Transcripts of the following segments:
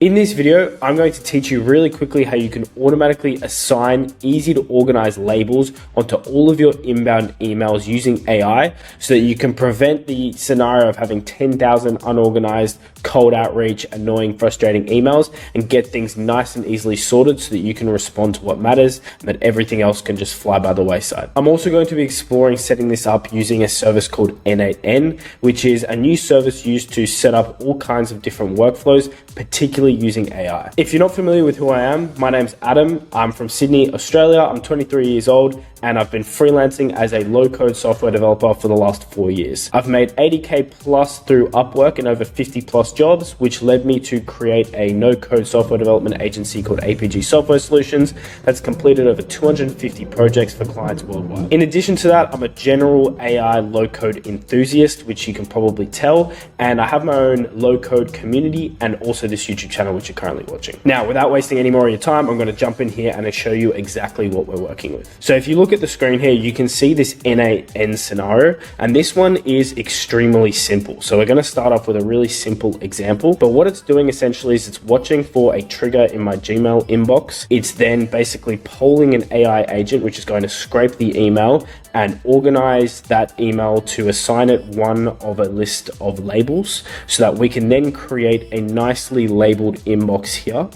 In this video, I'm going to teach you really quickly how you can automatically assign easy to organize labels onto all of your inbound emails using AI so that you can prevent the scenario of having 10,000 unorganized, cold outreach, annoying, frustrating emails and get things nice and easily sorted so that you can respond to what matters and that everything else can just fly by the wayside. I'm also going to be exploring setting this up using a service called n8n, which is a new service used to set up all kinds of different workflows, particularly using AI. If you're not familiar with who I am, my name's Adam. I'm from Sydney, Australia. I'm 23 years old and I've been freelancing as a low-code software developer for the last 4 years. I've made 80K plus through Upwork and over 50 plus jobs, which led me to create a no-code software development agency called APG Software Solutions that's completed over 250 projects for clients worldwide. In addition to that, I'm a general AI low-code enthusiast, which you can probably tell, and I have my own low-code community and also this YouTube channel, which you're currently watching. Now, without wasting any more of your time, I'm going to jump in here and I'll show you exactly what we're working with. So if you look at the screen here, you can see this n8n scenario, and this one is extremely simple. So we're going to start off with a really simple example, but what it's doing essentially is it's watching for a trigger in my Gmail inbox. It's then basically polling an AI agent, which is going to scrape the email and organize that email to assign it one of a list of labels so that we can then create a nicely labeled inbox here.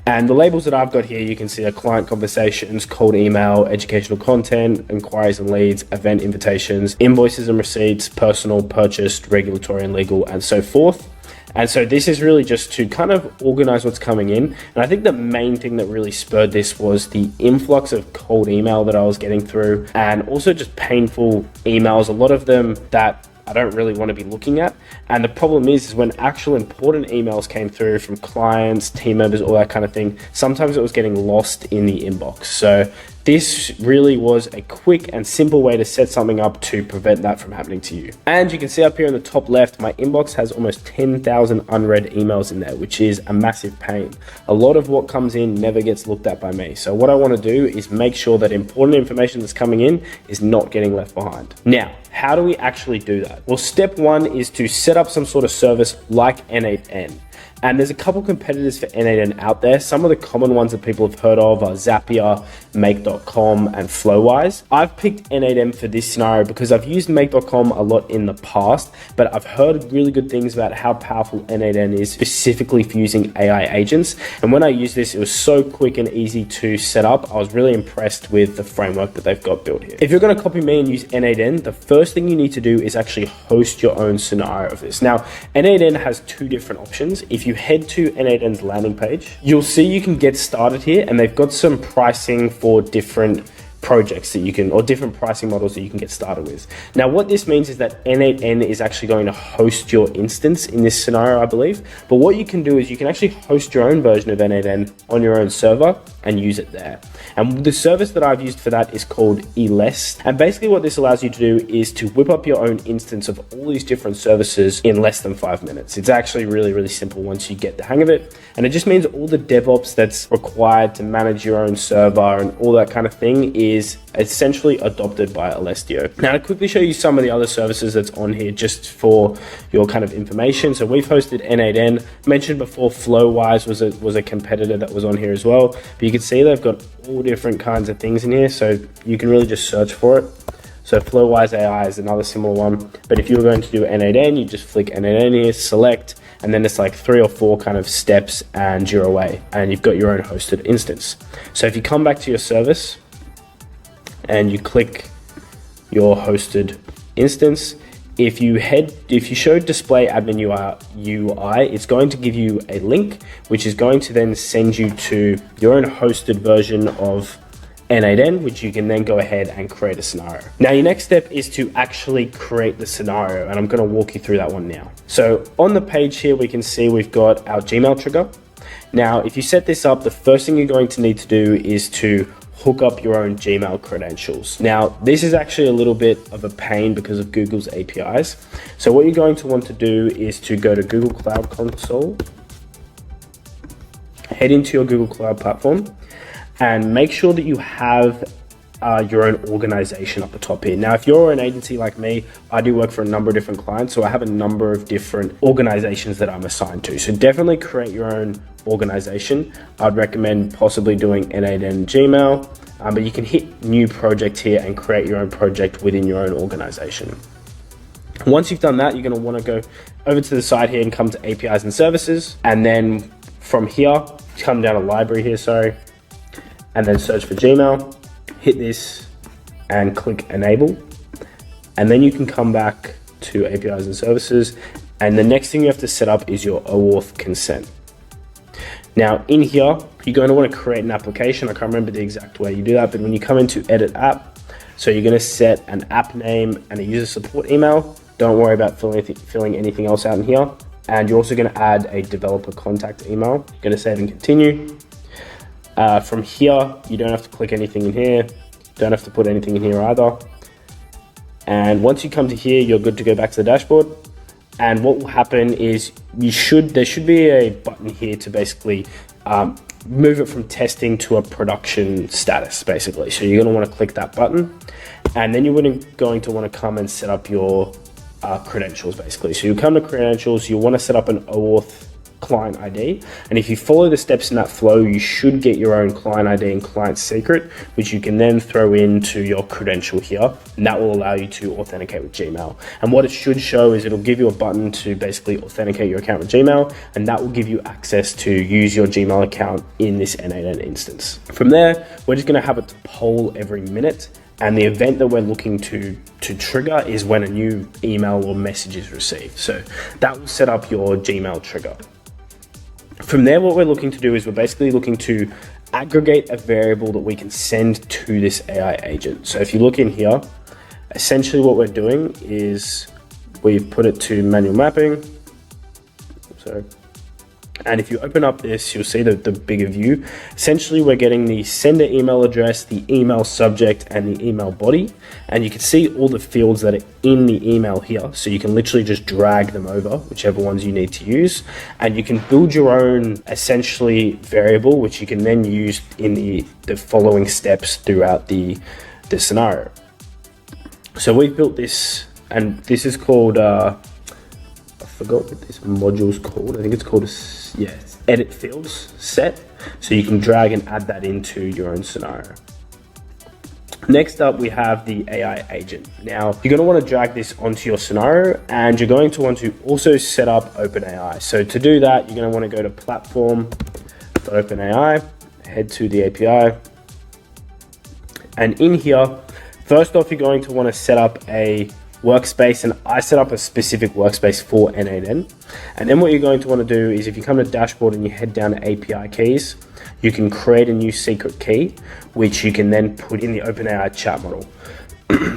And the labels that I've got here, you can see are client conversations, cold email, educational content, inquiries and leads, event invitations, invoices and receipts, personal, purchased, regulatory and legal, and so forth. And so this is really just to kind of organize what's coming in. And I think the main thing that really spurred this was the influx of cold email that I was getting through, and also just painful emails, a lot of them that I don't really want to be looking at. And the problem is when actual important emails came through from clients, team members, all that kind of thing, sometimes it was getting lost in the inbox. So this really was a quick and simple way to set something up to prevent that from happening to you. And you can see up here in the top left, my inbox has almost 10,000 unread emails in there, which is a massive pain. A lot of what comes in never gets looked at by me. So what I want to do is make sure that important information that's coming in is not getting left behind. Now, how do we actually do that? Well, step one is to set up some sort of service like n8n. And there's a couple competitors for n8n out there. Some of the common ones that people have heard of are Zapier, Make.com, and Flowise. I've picked n8n for this scenario because I've used Make.com a lot in the past, but I've heard really good things about how powerful n8n is specifically for using AI agents. And when I used this, it was so quick and easy to set up. I was really impressed with the framework that they've got built here. If you're going to copy me and use n8n, the first thing you need to do is actually host your own scenario of this. Now, n8n has two different options. If you head to n8n's landing page, you'll see you can get started here, and they've got some pricing for different projects that you can, or different pricing models that you can get started with. Now, what this means is that n8n is actually going to host your instance in this scenario, I believe. But what you can do is you can actually host your own version of n8n on your own server and use it there. And the service that I've used for that is called ELES. And basically what this allows you to do is to whip up your own instance of all these different services in less than 5 minutes. It's actually really, really simple once you get the hang of it. And it just means all the DevOps that's required to manage your own server and all that kind of thing is essentially adopted by Alestio. Now, to quickly show you some of the other services that's on here just for your kind of information. So we've hosted n8n. Mentioned before, Flowise was a competitor that was on here as well. But you can see they've got all different kinds of things in here, so you can really just search for it. So Flowise AI is another similar one. But if you were going to do n8n, you just flick n8n here, select, and then it's like 3 or 4 kind of steps and you're away. And you've got your own hosted instance. So if you come back to your service and you click your hosted instance, if you show display admin UI, it's going to give you a link, which is going to then send you to your own hosted version of n8n, which you can then go ahead and create a scenario. Now, your next step is to actually create the scenario, and I'm going to walk you through that one now. So on the page here, we can see we've got our Gmail trigger. Now, if you set this up, the first thing you're going to need to do is to hook up your own Gmail credentials. Now, this is actually a little bit of a pain because of Google's APIs. So what you're going to want to do is to go to Google Cloud Console, head into your Google Cloud platform, and make sure that you have your own organization up the top here. Now, if you're an agency like me, I do work for a number of different clients, so I have a number of different organizations that I'm assigned to. So definitely create your own organization. I'd recommend possibly doing n8n Gmail, but you can hit new project here and create your own project within your own organization. Once you've done that, you're going to want to go over to the side here and come to APIs and services. And then from here, come down to library here, sorry, and then search for Gmail, hit this and click enable. And then you can come back to APIs and services. And the next thing you have to set up is your OAuth consent. Now in here, you're going to want to create an application. I can't remember the exact way you do that, but when you come into edit app, so you're going to set an app name and a user support email. Don't worry about filling anything else out in here. And you're also going to add a developer contact email. You're going to save and continue. From here, you don't have to click anything in here. Don't have to put anything in here either. And once you come to here, you're good to go back to the dashboard. And what will happen is there should be a button here to basically move it from testing to a production status, basically. So you're going to want to click that button, and then you're going to want to come and set up your credentials, basically. So you come to credentials, you want to set up an OAuth client ID, and if you follow the steps in that flow, you should get your own client ID and client secret, which you can then throw into your credential here, and that will allow you to authenticate with Gmail. And what it should show is it'll give you a button to basically authenticate your account with Gmail, and that will give you access to use your Gmail account in this n8n instance. From there, we're just going to have it to poll every minute. And the event that we're looking to trigger is when a new email or message is received. So that will set up your Gmail trigger. From there, what we're looking to do is we're basically looking to aggregate a variable that we can send to this AI agent. So if you look in here, essentially what we're doing is we've put it to manual mapping. And if you open up this, you'll see the bigger view. Essentially, we're getting the sender email address, the email subject, and the email body. And you can see all the fields that are in the email here. So you can literally just drag them over, whichever ones you need to use. And you can build your own, essentially, variable, which you can then use in the following steps throughout the scenario. So we've built this, and this is called... I forgot what this module's called. I think it's called edit fields set. So you can drag and add that into your own scenario. Next up, we have the AI agent. Now, you're going to want to drag this onto your scenario, and you're going to want to also set up OpenAI. So to do that, you're going to want to go to platform.openai, head to the API. And in here, first off, you're going to want to set up a workspace, and I set up a specific workspace for n8n. And then what you're going to want to do is if you come to dashboard and you head down to API keys, you can create a new secret key, which you can then put in the OpenAI chat model.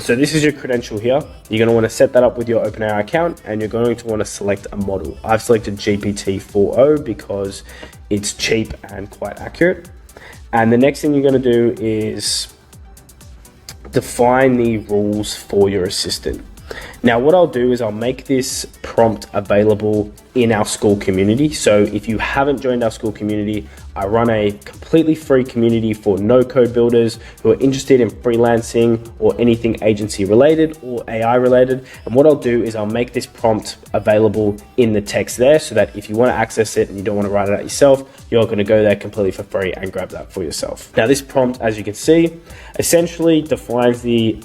So this is your credential here. You're going to want to set that up with your OpenAI account, and you're going to want to select a model. I've selected GPT-4o because it's cheap and quite accurate. And the next thing you're going to do is define the rules for your assistant. Now, what I'll do is I'll make this prompt available in our school community. So if you haven't joined our school community, I run a completely free community for NoCode builders who are interested in freelancing or anything agency related or AI related. And what I'll do is I'll make this prompt available in the text there, so that if you want to access it and you don't want to write it out yourself, you're going to go there completely for free and grab that for yourself. Now, this prompt, as you can see, essentially defines the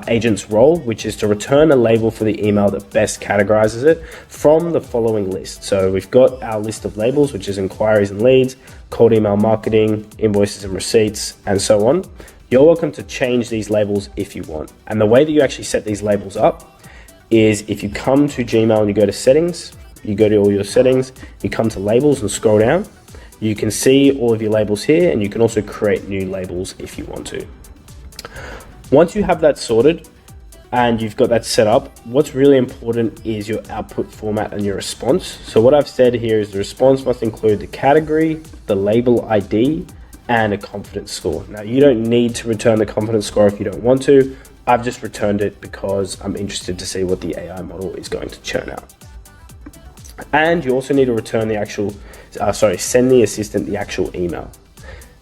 agent's role, which is to return a label for the email that best categorizes it from the following list. So we've got our list of labels, which is inquiries and leads, cold email marketing, invoices and receipts, and so on. You're welcome to change these labels if you want. And the way that you actually set these labels up is if you come to Gmail and you go to settings, you go to all your settings, you come to labels and scroll down, you can see all of your labels here, and you can also create new labels if you want to. Once you have that sorted, and you've got that set up, what's really important is your output format and your response. So what I've said here is the response must include the category, the label ID, and a confidence score. Now, you don't need to return the confidence score if you don't want to. I've just returned it because I'm interested to see what the AI model is going to churn out. And you also need to return the actual, send the assistant the actual email.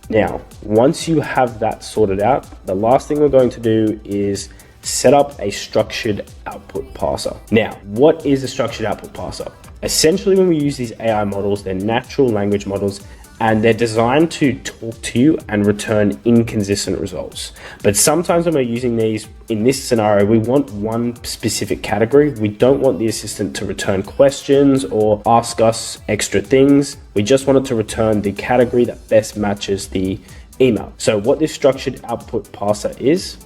Now, once you have that sorted out, the last thing we're going to do is set up a structured output parser. Now, what is a structured output parser? Essentially, when we use these AI models, they're natural language models, and they're designed to talk to you and return inconsistent results. But sometimes when we're using these, in this scenario, we want one specific category. We don't want the assistant to return questions or ask us extra things. We just want it to return the category that best matches the email. So what this structured output parser is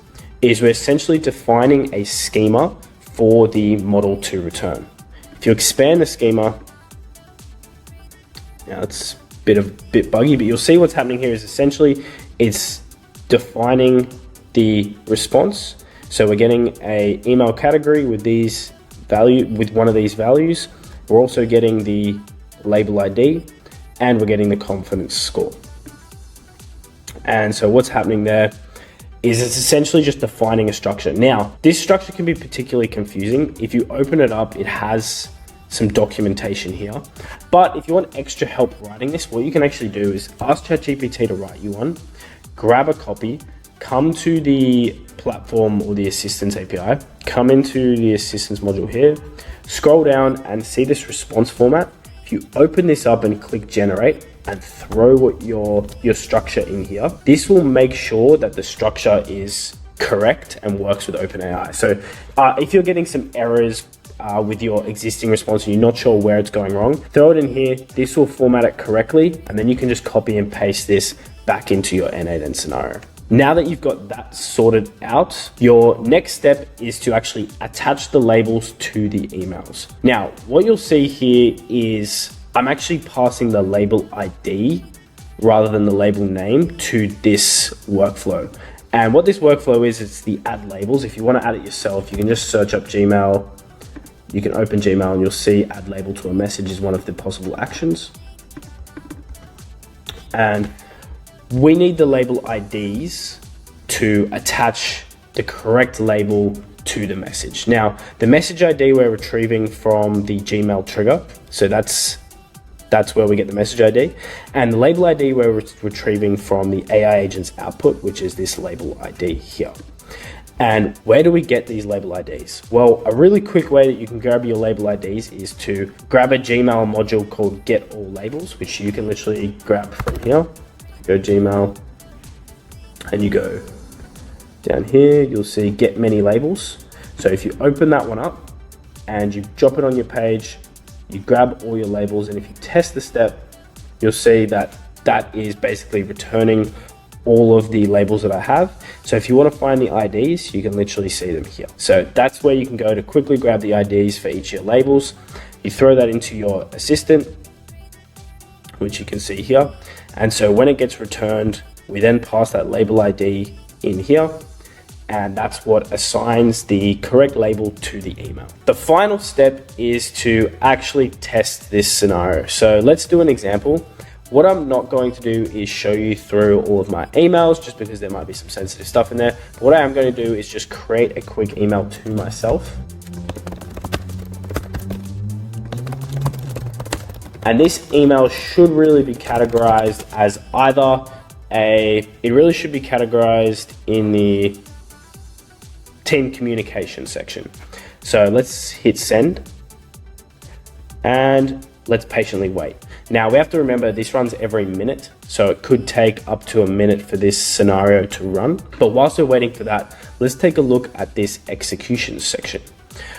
we're essentially defining a schema for the model to return. If you expand the schema, now it's bit buggy, but you'll see what's happening here is essentially it's defining the response. So we're getting a email category with one of these values. We're also getting the label ID, and we're getting the confidence score. And so what's happening there is it's essentially just defining a structure. Now, this structure can be particularly confusing. If you open it up, it has some documentation here. But if you want extra help writing this, what you can actually do is ask ChatGPT to write you one, grab a copy, come to the platform or the assistance API, come into the assistance module here, scroll down and see this response format. If you open this up and click generate and throw what your structure in here, this will make sure that the structure is correct and works with OpenAI. So if you're getting some errors with your existing response and you're not sure where it's going wrong, throw it in here. This will format it correctly, and then you can just copy and paste this back into your n8n scenario. Now that you've got that sorted out, your next step is to actually attach the labels to the emails. Now, what you'll see here is I'm actually passing the label ID rather than the label name to this workflow. And what this workflow is, it's the add labels. If you want to add it yourself, you can just search up Gmail. You can open Gmail and you'll see add label to a message is one of the possible actions. And we need the label IDs to attach the correct label to the message. Now, the message ID we're retrieving from the Gmail trigger. So that's where we get the message ID. And the label ID we're retrieving from the AI agent's output, which is this label ID here. And where do we get these label IDs? Well, a really quick way that you can grab your label IDs is to grab a Gmail module called Get All Labels, which you can literally grab from here. Go Gmail and you go down here, you'll see Get Many Labels. So if you open that one up and you drop it on your page, you grab all your labels, and if you test the step, you'll see that that is basically returning all of the labels that I have. So if you want to find the IDs, you can literally see them here. So that's where you can go to quickly grab the IDs for each of your labels. You throw that into your assistant, which you can see here. And so when it gets returned, we then pass that label ID in here, and that's what assigns the correct label to the email. The final step is to actually test this scenario. So let's do an example. What I'm not going to do is show you through all of my emails, just because there might be some sensitive stuff in there. But what I am going to do is just create a quick email to myself. And this email should really be categorized as it really should be categorized in the team communication section. So let's hit send and let's patiently wait. Now we have to remember this runs every minute, so it could take up to a minute for this scenario to run. But whilst we're waiting for that, let's take a look at this execution section.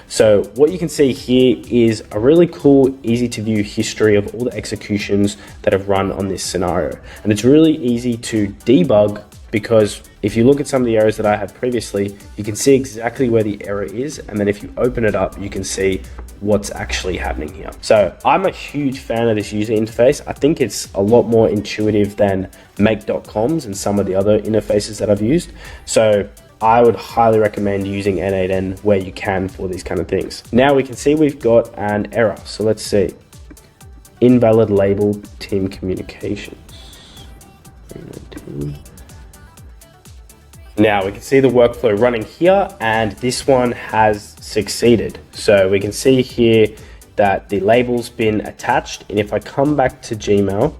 So what you can see here is a really cool, easy to view history of all the executions that have run on this scenario. And it's really easy to debug, because if you look at some of the errors that I had previously, you can see exactly where the error is. And then if you open it up, you can see what's actually happening here. So I'm a huge fan of this user interface. I think it's a lot more intuitive than make.coms and some of the other interfaces that I've used. So I would highly recommend using n8n where you can for these kind of things. Now we can see we've got an error. So let's see. Invalid label team communications. Now we can see the workflow running here, and this one has succeeded. So we can see here that the label's been attached. And if I come back to Gmail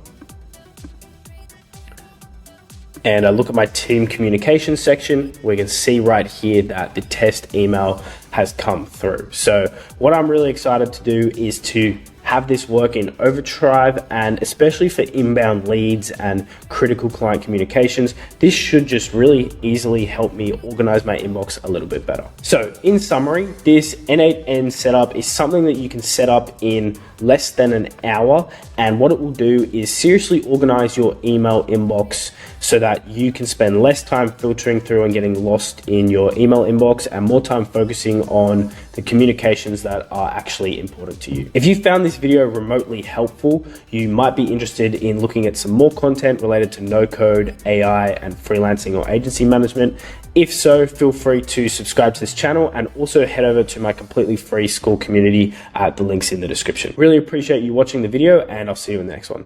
and I look at my team communication section, we can see right here that the test email has come through. So what I'm really excited to do is to have this work in overdrive, and especially for inbound leads and critical client communications, this should just really easily help me organize my inbox a little bit better. So in summary, this n8n setup is something that you can set up in less than an hour, and what it will do is seriously organize your email inbox so that you can spend less time filtering through and getting lost in your email inbox and more time focusing on the communications that are actually important to you. If you found this video remotely helpful, you might be interested in looking at some more content related to no-code, AI, and freelancing or agency management. If so, feel free to subscribe to this channel and also head over to my completely free school community. The link's in the description. Really appreciate you watching the video, and I'll see you in the next one.